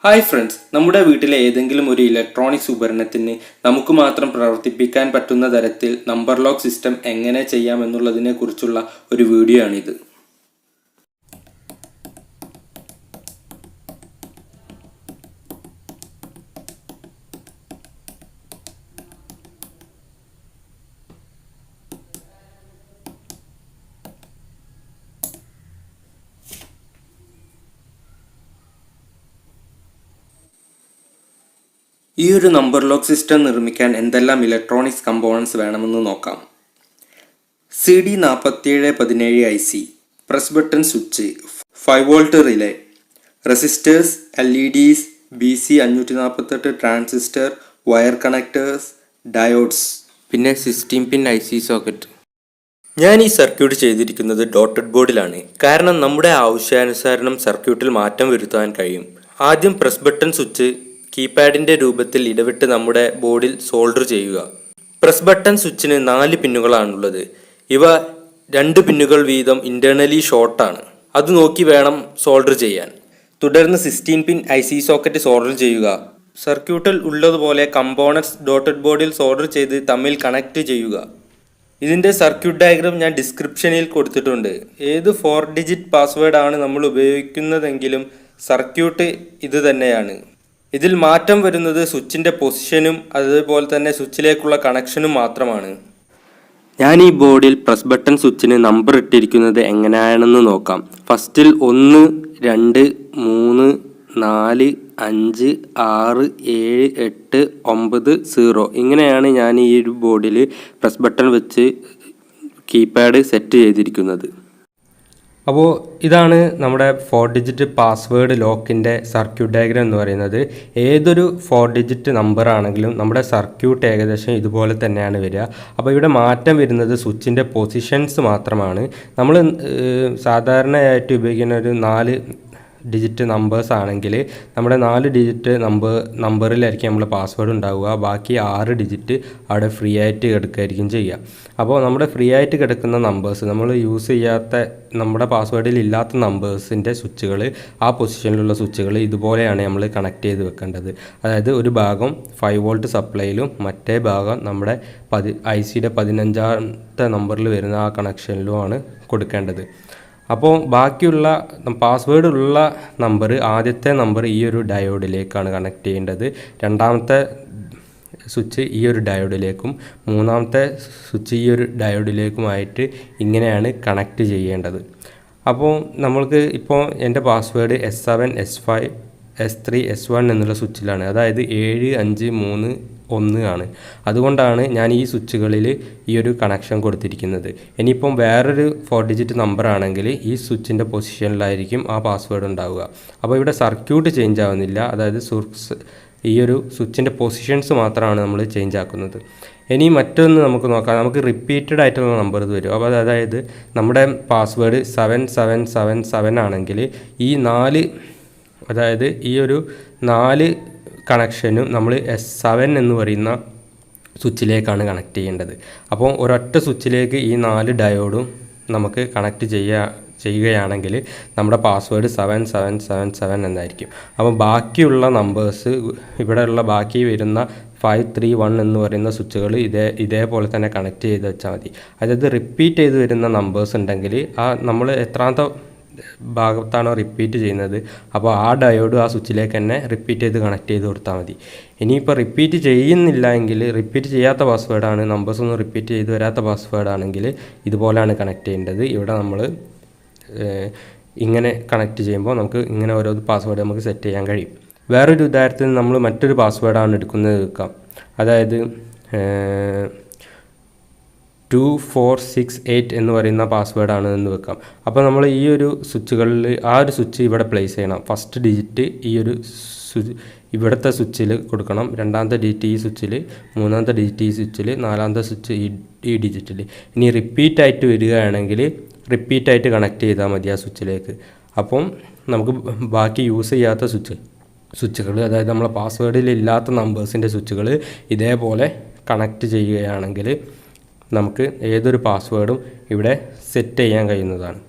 Hi friends, നമ്മുടെ വീട്ടിലെ ഏതെങ്കിലും ഒരു ഇലക്ട്രോണിക്സ് ഉപകരണത്തിന് നമുക്ക് മാത്രം പ്രവർത്തിപ്പിക്കാൻ പറ്റുന്ന തരത്തിൽ നമ്പർ ലോക്ക് സിസ്റ്റം എങ്ങനെ ചെയ്യാമെന്നുള്ളതിനെ കുറിച്ചുള്ള ഒരു വീഡിയോ ആണിത്. ഈ ഒരു നമ്പർ ലോക്ക് സിസ്റ്റം നിർമ്മിക്കാൻ എന്തെല്ലാം ഇലക്ട്രോണിക്സ് കമ്പോണൻസ് വേണമെന്ന് നോക്കാം. CD4717 IC, press button switch, 5 volt relay, resistors, LEDs, BC 548 transistor, wire connectors, diodes, പിന്നെ 16 പിൻ IC സോക്കറ്റ്. ഞാൻ ഈ സർക്യൂട്ട് ചെയ്തിരിക്കുന്നത് ഡോട്ടഡ് ബോർഡിലാണ്, കാരണം നമ്മുടെ ആവശ്യാനുസരണം സർക്യൂട്ടിൽ മാറ്റം വരുത്താൻ കഴിയും. ആദ്യം പ്രസ് ബട്ടൺ സ്വിച്ച് കീപാഡിൻ്റെ രൂപത്തിൽ ഇടവിട്ട് നമ്മുടെ ബോർഡിൽ സോൾഡർ ചെയ്യുക. പ്രസ് ബട്ടൺ സ്വിച്ചിന് 4 പിന്നുകളാണുള്ളത്. ഇവ 2 പിന്നുകൾ വീതം ഇന്റേണലി ഷോർട്ടാണ്. അത് നോക്കി വേണം സോൾഡർ ചെയ്യാൻ. തുടർന്ന് 16 പിൻ IC സോക്കറ്റ് സോൾഡർ ചെയ്യുക. സർക്യൂട്ടിൽ ഉള്ളതുപോലെ കമ്പോണൻറ്റ്സ് ഡോട്ടഡ് ബോർഡിൽ സോൾഡർ ചെയ്ത് തമ്മിൽ കണക്ട് ചെയ്യുക. ഇതിൻ്റെ സർക്യൂട്ട് ഡയഗ്രാം ഞാൻ ഡിസ്ക്രിപ്ഷനിൽ കൊടുത്തിട്ടുണ്ട്. ഏത് 4 ഡിജിറ്റ് പാസ്വേഡ് ആണ് നമ്മൾ ഉപയോഗിക്കുന്നതെങ്കിലും സർക്യൂട്ട് ഇത് തന്നെയാണ്. ഇതിൽ മാറ്റം വരുന്നത് സ്വിച്ചിൻ്റെ പൊസിഷനും അതുപോലെ തന്നെ സ്വിച്ചിലേക്കുള്ള കണക്ഷനും മാത്രമാണ്. ഞാൻ ഈ ബോർഡിൽ പ്രസ് ബട്ടൺ സ്വിച്ചിന് നമ്പർ ഇട്ടിരിക്കുന്നത് എങ്ങനെയാണെന്ന് നോക്കാം. ഫസ്റ്റിൽ 1, 2, 3, 4, 5, 6, 7, 8, 9, 0 ഇങ്ങനെയാണ് ഞാൻ ഈ ഒരു ബോർഡിൽ പ്രസ് ബട്ടൺ വെച്ച് കീപാഡ് സെറ്റ് ചെയ്തിരിക്കുന്നത്. അപ്പോൾ ഇതാണ് നമ്മുടെ 4 ഡിജിറ്റ് പാസ്വേഡ് ലോക്കിൻ്റെ സർക്യൂട്ട് ഡയഗ്രാം എന്ന് പറയുന്നത്. ഏതൊരു 4 ഡിജിറ്റ് നമ്പർ ആണെങ്കിലും നമ്മുടെ സർക്യൂട്ട് ഏകദേശം ഇതുപോലെ തന്നെയാണ് വരിക. അപ്പോൾ ഇവിടെ മാറ്റം വരുന്നത് സ്വിച്ചിൻ്റെ പൊസിഷൻസ് മാത്രമാണ്. നമ്മൾ സാധാരണയായിട്ട് ഉപയോഗിക്കുന്ന ഒരു 4 ഡിജിറ്റ് നമ്പേഴ്സ് ആണെങ്കിൽ നമ്മുടെ 4 ഡിജിറ്റ് നമ്പറിലായിരിക്കും നമ്മൾ പാസ്വേഡ് ഉണ്ടാവുക. ബാക്കി 6 ഡിജിറ്റ് അവിടെ ഫ്രീ ആയിട്ട് കിടക്കുകയായിരിക്കും ചെയ്യുക. അപ്പോൾ നമ്മുടെ ഫ്രീ ആയിട്ട് കിടക്കുന്ന നമ്പേഴ്സ്, നമ്മൾ യൂസ് ചെയ്യാത്ത നമ്മുടെ പാസ്വേഡിൽ ഇല്ലാത്ത നമ്പേഴ്സിൻ്റെ സ്വിച്ചുകൾ, ആ പൊസിഷനിലുള്ള സ്വിച്ചുകൾ ഇതുപോലെയാണ് നമ്മൾ കണക്ട് ചെയ്ത് വെക്കേണ്ടത്. അതായത് ഒരു ഭാഗം 5 വോൾട്ട് സപ്ലൈയിലും മറ്റേ ഭാഗം നമ്മുടെ ICയുടെ 15ാമത്തെ നമ്പറിൽ വരുന്ന ആ കണക്ഷനിലുമാണ് കൊടുക്കേണ്ടത്. അപ്പോൾ ബാക്കിയുള്ള പാസ്വേഡ് ഉള്ള നമ്പർ, ആദ്യത്തെ നമ്പർ ഈ ഒരു ഡയോഡിലേക്കാണ് കണക്ട് ചെയ്യേണ്ടത്. രണ്ടാമത്തെ സ്വിച്ച് ഈ ഒരു ഡയോഡിലേക്കും മൂന്നാമത്തെ സ്വിച്ച് ഈ ഒരു ഡയോഡിലേക്കുമായിട്ട് ഇങ്ങനെയാണ് കണക്ട് ചെയ്യേണ്ടത്. അപ്പോൾ നമ്മൾക്ക് ഇപ്പോൾ എൻ്റെ password S7, S5, S3, S1 എന്നുള്ള സ്വിച്ചിലാണ്. അതായത് 7, 5, 3, 1 ആണ്. അതുകൊണ്ടാണ് ഞാൻ ഈ സ്വിച്ചുകളിൽ ഈ ഒരു കണക്ഷൻ കൊടുത്തിരിക്കുന്നത്. ഇനിയിപ്പം വേറൊരു 4 ഡിജിറ്റ് നമ്പർ ആണെങ്കിൽ ഈ സ്വിച്ചിൻ്റെ പൊസിഷനിലായിരിക്കും ആ പാസ്വേഡ് ഉണ്ടാവുക. അപ്പോൾ ഇവിടെ സർക്യൂട്ട് ചേഞ്ച് ആവുന്നില്ല. അതായത് ഈ ഒരു സ്വിച്ചിൻ്റെ പൊസിഷൻസ് മാത്രമാണ് നമ്മൾ ചേഞ്ച് ആക്കുന്നത്. ഇനി മറ്റൊന്ന് നമുക്ക് നോക്കാം. നമുക്ക് റിപ്പീറ്റഡ് ആയിട്ടുള്ള നമ്പർ ഇത് വരും. അപ്പോൾ അതായത് നമ്മുടെ പാസ്വേഡ് 7777 ആണെങ്കിൽ ഈ 4, അതായത് ഈ ഒരു 4 കണക്ഷനും നമ്മൾ S7 എന്ന് പറയുന്ന സ്വിച്ചിലേക്കാണ് കണക്ട് ചെയ്യേണ്ടത്. അപ്പോൾ ഒരൊറ്റ സ്വിച്ചിലേക്ക് ഈ 4 ഡയോഡും നമുക്ക് കണക്ട് ചെയ്യുകയാണെങ്കിൽ നമ്മുടെ പാസ്വേഡ് 7777 എന്നായിരിക്കും. അപ്പോൾ ബാക്കിയുള്ള നമ്പേഴ്സ്, ഇവിടെയുള്ള ബാക്കി വരുന്ന 531 എന്ന് പറയുന്ന സ്വിച്ചുകൾ ഇതേപോലെ തന്നെ കണക്ട് ചെയ്ത് വെച്ചാൽ മതി. അതായത് റിപ്പീറ്റ് ചെയ്ത് വരുന്ന നമ്പേഴ്സ് ഉണ്ടെങ്കിൽ ആ നമ്മൾ എത്രാമത്തെ ഭാഗത്താണോ റിപ്പീറ്റ് ചെയ്യുന്നത് അപ്പോൾ ആ ഡയോഡ് ആ സ്വിച്ചിലേക്ക് തന്നെ റിപ്പീറ്റ് ചെയ്ത് കണക്ട് ചെയ്ത് കൊടുത്താൽ മതി. ഇനിയിപ്പോൾ റിപ്പീറ്റ് ചെയ്യുന്നില്ല എങ്കിൽ, റിപ്പീറ്റ് ചെയ്യാത്ത പാസ്വേഡാണ്, നമ്പേഴ്സൊന്നും റിപ്പീറ്റ് ചെയ്ത് വരാത്ത പാസ്വേഡാണെങ്കിൽ ഇതുപോലെയാണ് കണക്ട് ചെയ്യേണ്ടത്. ഇവിടെ നമ്മൾ ഇങ്ങനെ കണക്ട് ചെയ്യുമ്പോൾ നമുക്ക് ഇങ്ങനെ ഓരോ പാസ്വേഡ് നമുക്ക് സെറ്റ് ചെയ്യാൻ കഴിയും. വേറൊരു ഉദാഹരണത്തിന് നമ്മൾ മറ്റൊരു പാസ്വേഡാണ് എടുക്കുന്നത് വെക്കാം. അതായത് 2468 എന്ന് പറയുന്ന പാസ്വേഡാണ് എന്ന് വെക്കാം. അപ്പോൾ നമ്മൾ ഈ ഒരു സ്വിച്ചുകളിൽ ആ ഒരു സ്വിച്ച് ഇവിടെ പ്ലേസ് ചെയ്യണം. ഫസ്റ്റ് ഡിജിറ്റ് ഈ ഒരു ഇവിടുത്തെ സ്വിച്ചിൽ കൊടുക്കണം, രണ്ടാമത്തെ ഡിജിറ്റ് ഈ സ്വിച്ചിൽ, മൂന്നാമത്തെ ഡിജിറ്റ് ഈ സ്വിച്ചിൽ, നാലാമത്തെ സ്വിച്ച് ഈ ഡിജിറ്റിൽ. ഇനി റിപ്പീറ്റായിട്ട് വരികയാണെങ്കിൽ റിപ്പീറ്റായിട്ട് കണക്ട് ചെയ്താൽ മതി ആ സ്വിച്ചിലേക്ക്. അപ്പം നമുക്ക് ബാക്കി യൂസ് ചെയ്യാത്ത സ്വിച്ചുകൾ, അതായത് നമ്മളെ പാസ്വേഡിൽ ഇല്ലാത്ത നമ്പേഴ്സിൻ്റെ സ്വിച്ചുകൾ ഇതേപോലെ കണക്ട് ചെയ്യുകയാണെങ്കിൽ നമുക്ക് ഏതൊരു പാസ്വേഡും ഇവിടെ സെറ്റ് ചെയ്യാൻ കഴിയുന്നതാണ്.